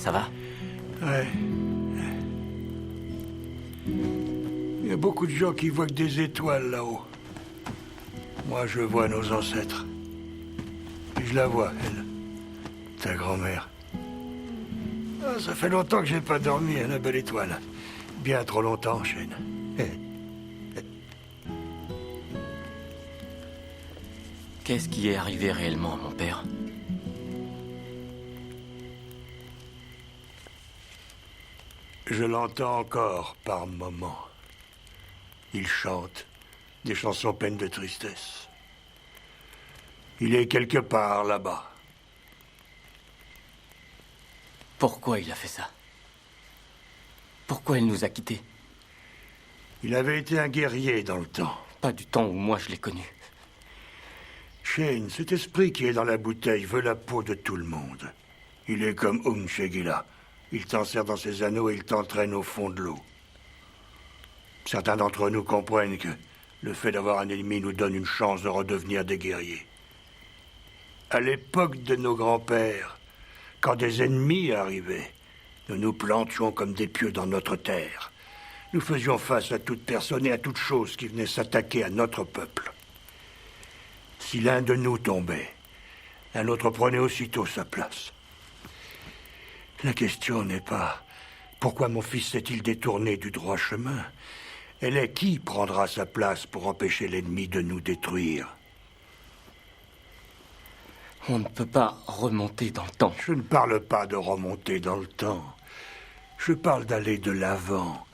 ça va? Ouais. Il y a beaucoup de gens qui voient que des étoiles là-haut. Moi, je vois nos ancêtres. Et je la vois, elle. Ta grand-mère. Ah, ça fait longtemps que j'ai pas dormi, la belle étoile. Bien trop longtemps, Shane. Qu'est-ce qui est arrivé réellement à mon père? Je l'entends encore par moments. Il chante des chansons pleines de tristesse. Il est quelque part là-bas. Pourquoi il a fait ça? Pourquoi il nous a quittés? Il avait été un guerrier dans le temps. Pas du temps où moi je l'ai connu. Shane, cet esprit qui est dans la bouteille veut la peau de tout le monde. Il est comme Shegila. Il t'enserre dans ses anneaux et il t'entraîne au fond de l'eau. Certains d'entre nous comprennent que le fait d'avoir un ennemi nous donne une chance de redevenir des guerriers. À l'époque de nos grands-pères, quand des ennemis arrivaient, nous nous plantions comme des pieux dans notre terre. Nous faisions face à toute personne et à toute chose qui venait s'attaquer à notre peuple. Si l'un de nous tombait, un autre prenait aussitôt sa place. La question n'est pas pourquoi mon fils s'est-il détourné du droit chemin. Elle est qui prendra sa place pour empêcher l'ennemi de nous détruire. On ne peut pas remonter dans le temps. Je ne parle pas de remonter dans le temps. Je parle d'aller de l'avant.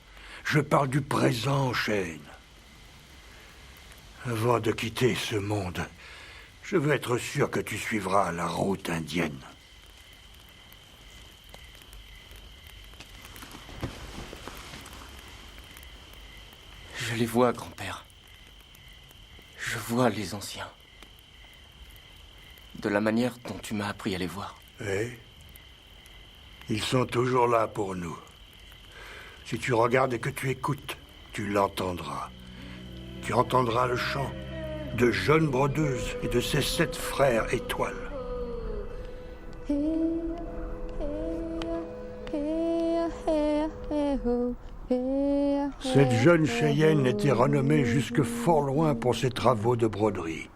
Je parle du présent, Shane. Avant de quitter ce monde, je veux être sûr que tu suivras la route indienne. Je les vois, grand-père. Je vois les anciens. De la manière dont tu m'as appris à les voir. Oui. Ils sont toujours là pour nous. Si tu regardes et que tu écoutes, tu l'entendras. Tu entendras le chant de jeunes brodeuses et de ses 7 frères étoiles. Cette jeune Cheyenne était renommée jusque fort loin pour ses travaux de broderie.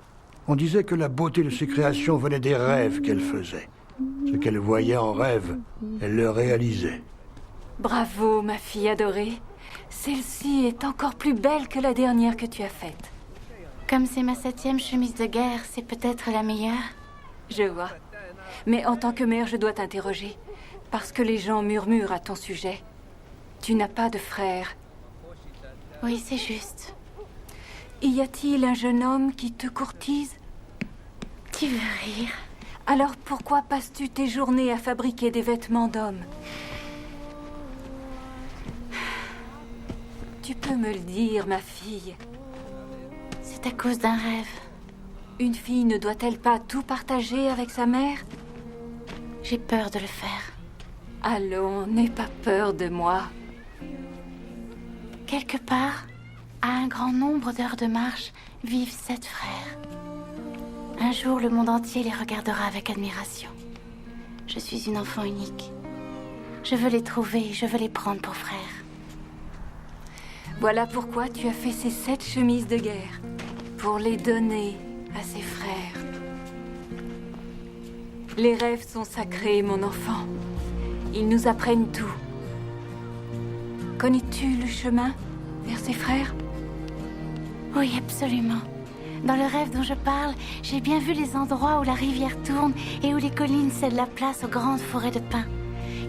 On disait que la beauté de ses créations venait des rêves qu'elle faisait. Ce qu'elle voyait en rêve, elle le réalisait. Bravo, ma fille adorée. Celle-ci est encore plus belle que la dernière que tu as faite. Comme c'est ma 7e chemise de guerre, c'est peut-être la meilleure. Je vois. Mais en tant que mère, je dois t'interroger. Parce que les gens murmurent à ton sujet. Tu n'as pas de frère. Oui, c'est juste. Y a-t-il un jeune homme qui te courtise? Tu veux rire? Alors pourquoi passes-tu tes journées à fabriquer des vêtements d'hommes? Tu peux me le dire, ma fille. C'est à cause d'un rêve. Une fille ne doit-elle pas tout partager avec sa mère? J'ai peur de le faire. Allons, n'aie pas peur de moi. Quelque part, à un grand nombre d'heures de marche, vivent 7 frères. Un jour, le monde entier les regardera avec admiration. Je suis une enfant unique. Je veux les trouver, je veux les prendre pour frères. Voilà pourquoi tu as fait ces 7 chemises de guerre. Pour les donner à ses frères. Les rêves sont sacrés, mon enfant. Ils nous apprennent tout. Connais-tu le chemin vers ses frères? Oui, absolument. Dans le rêve dont je parle, j'ai bien vu les endroits où la rivière tourne et où les collines cèdent la place aux grandes forêts de pins.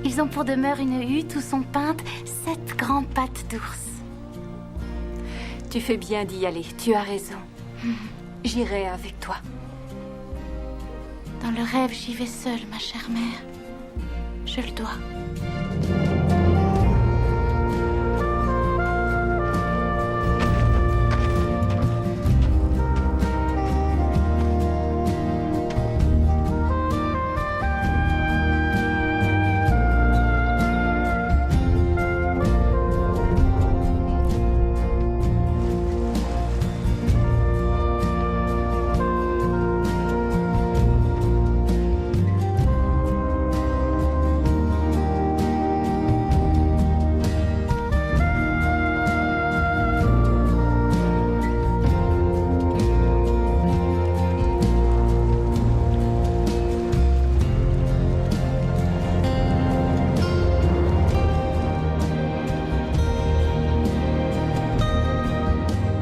Ils ont pour demeure une hutte où sont peintes 7 grandes pattes d'ours. Tu fais bien d'y aller, tu as raison. J'irai avec toi. Dans le rêve, j'y vais seule, ma chère mère. Je le dois.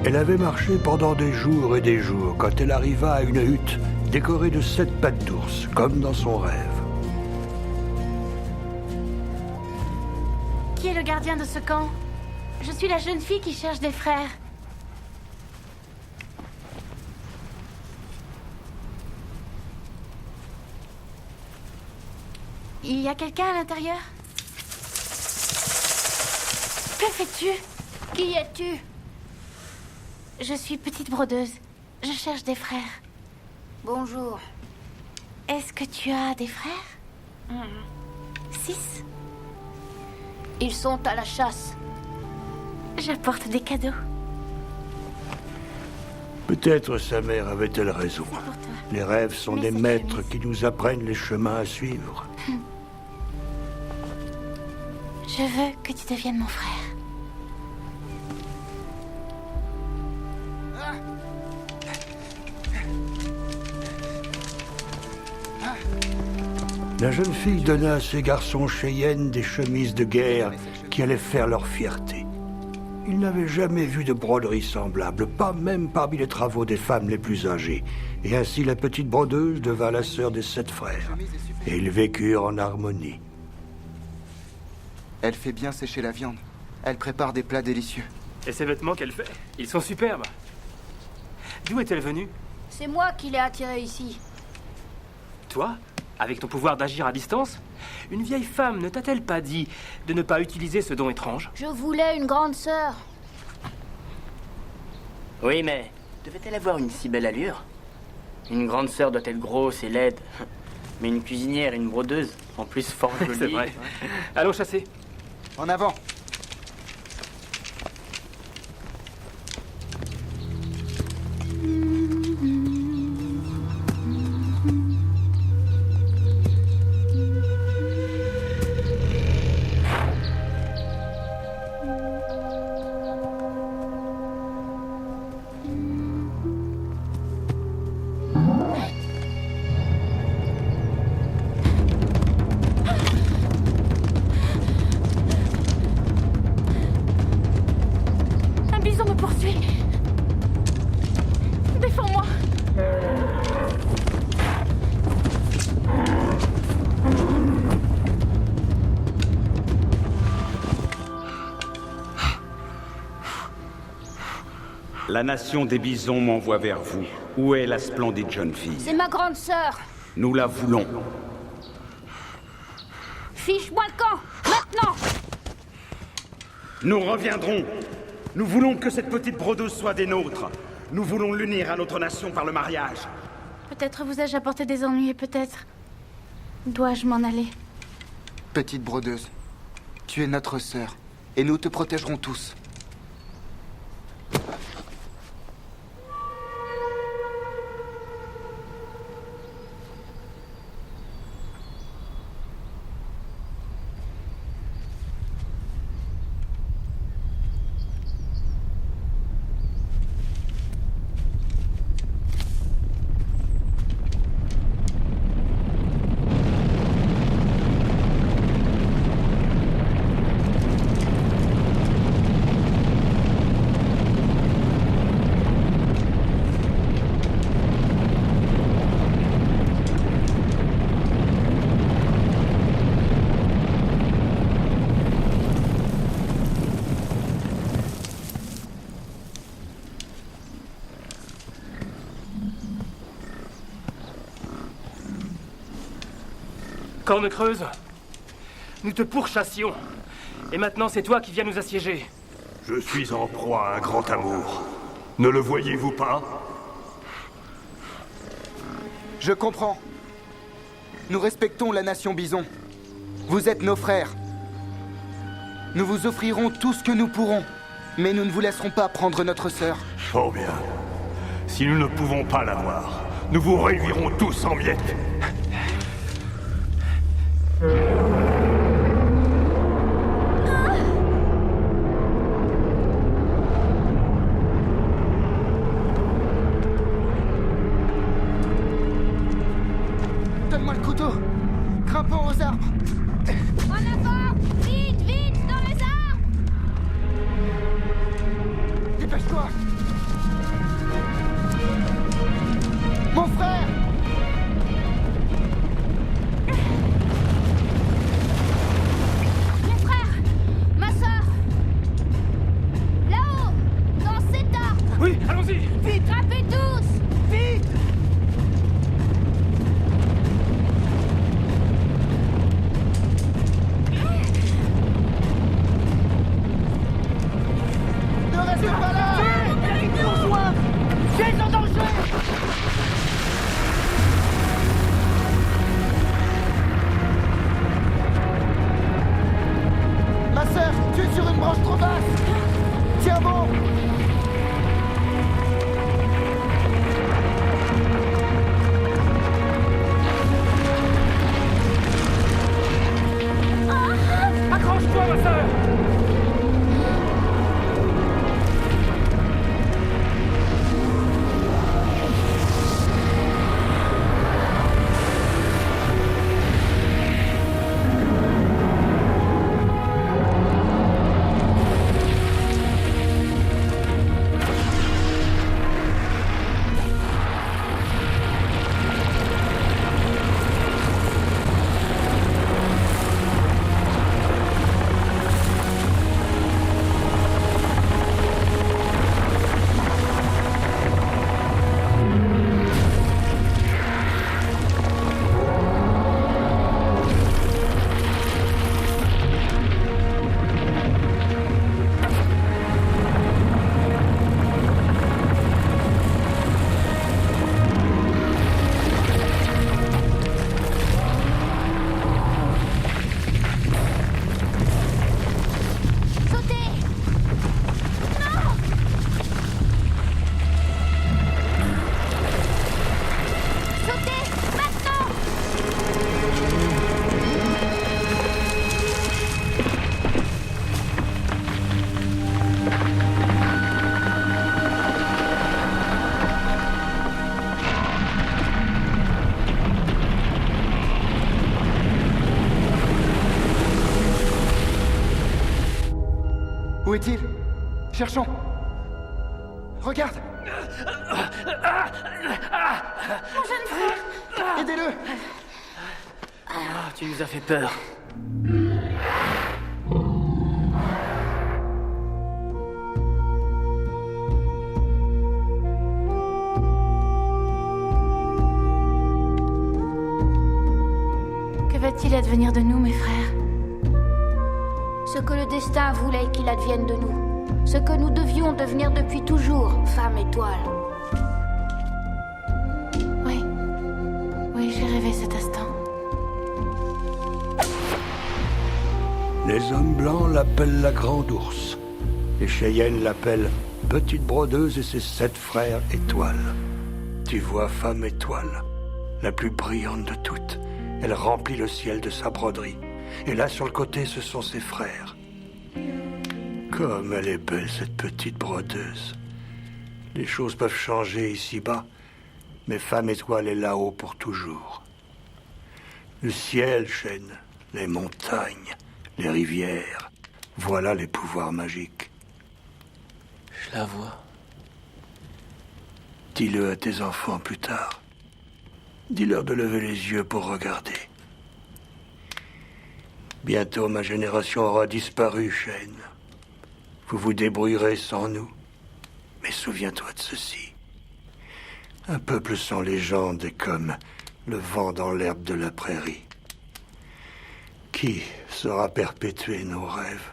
Elle avait marché pendant des jours et des jours quand elle arriva à une hutte décorée de 7 pattes d'ours, comme dans son rêve. Qui est le gardien de ce camp? Je suis la jeune fille qui cherche des frères. Il y a quelqu'un à l'intérieur? Que fais-tu? Qui es-tu? Je suis petite brodeuse. Je cherche des frères. Bonjour. Est-ce que tu as des frères? 6? Ils sont à la chasse. J'apporte des cadeaux. Peut-être sa mère avait-elle raison. C'est pour toi. Les rêves sont Mais des cette maîtres chemise. qui nous apprennent les chemins à suivre. Je veux que tu deviennes mon frère. La jeune fille donna à ses garçons Cheyennes des chemises de guerre qui allaient faire leur fierté. Ils n'avaient jamais vu de broderie semblable, pas même parmi les travaux des femmes les plus âgées. Et ainsi la petite brodeuse devint la sœur des 7 frères. Et ils vécurent en harmonie. Elle fait bien sécher la viande. Elle prépare des plats délicieux. Et ces vêtements qu'elle fait, ils sont superbes. D'où est-elle venue? C'est moi qui l'ai attiré ici. Toi? Avec ton pouvoir d'agir à distance? Une vieille femme ne t'a-t-elle pas dit de ne pas utiliser ce don étrange? Je voulais une grande sœur. Oui, mais devait-elle avoir une si belle allure? Une grande sœur doit être grosse et laide. Mais une cuisinière et une brodeuse, en plus fort jolie. C'est vrai. Allons chasser. En avant! Un bison me poursuit. Défends-moi. La nation des bisons m'envoie vers vous. Où est la splendide jeune fille? C'est ma grande sœur. Nous la voulons. Fiche-moi le camp, maintenant. Nous reviendrons. Nous voulons que cette petite brodeuse soit des nôtres. Nous voulons l'unir à notre nation par le mariage. Peut-être vous ai-je apporté des ennuis et peut-être... Dois-je m'en aller? Petite brodeuse, tu es notre sœur, et nous te protégerons tous. Corne creuse, nous te pourchassions. Et maintenant, c'est toi qui viens nous assiéger. Je suis en proie à un grand amour. Ne le voyez-vous pas? Je comprends. Nous respectons la nation bison. Vous êtes nos frères. Nous vous offrirons tout ce que nous pourrons, mais nous ne vous laisserons pas prendre notre sœur. Fort bien. Si nous ne pouvons pas l'avoir, nous vous réduirons tous en miettes. Donne-moi le couteau. Grimpons aux arbres. En avant. Vite, vite, dans les arbres. Dépêche-toi. Mon frère! Mon frère! Ma sœur! Là-haut! Dans cet arbre! Oui, allons-y! Vite! Trappez tous! Vite! Ne restez pas là! Nous rejoindre! J'ai en danger! Ma sœur, tu es sur une branche trop basse! Tiens bon! Accroche-toi, ma sœur! Sautez! Non! Sautez! Maintenant! Où est-il? Cherchons. Regarde! Aidez-le! Ah, tu nous as fait peur. Que va-t-il advenir de nous, mes frères? Ce que le destin voulait qu'il advienne de nous. Ce que nous devions devenir depuis toujours, femme étoile. Oui. Oui, j'ai rêvé cet instant. Les hommes blancs l'appellent la Grande Ours. Les Cheyennes l'appellent Petite Brodeuse et ses 7 frères étoiles. Tu vois, femme étoile, la plus brillante de toutes. Elle remplit le ciel de sa broderie. Et là, sur le côté, ce sont ses frères. Comme elle est belle, cette petite brodeuse. Les choses peuvent changer ici-bas, mais femme étoile est là-haut pour toujours. Le ciel, Chêne, les montagnes, les rivières, voilà les pouvoirs magiques. Je la vois. Dis-le à tes enfants plus tard. Dis-leur de lever les yeux pour regarder. Bientôt, ma génération aura disparu, Chêne. Vous vous débrouillerez sans nous. Mais souviens-toi de ceci. Un peuple sans légende est comme le vent dans l'herbe de la prairie. Qui saura perpétuer nos rêves?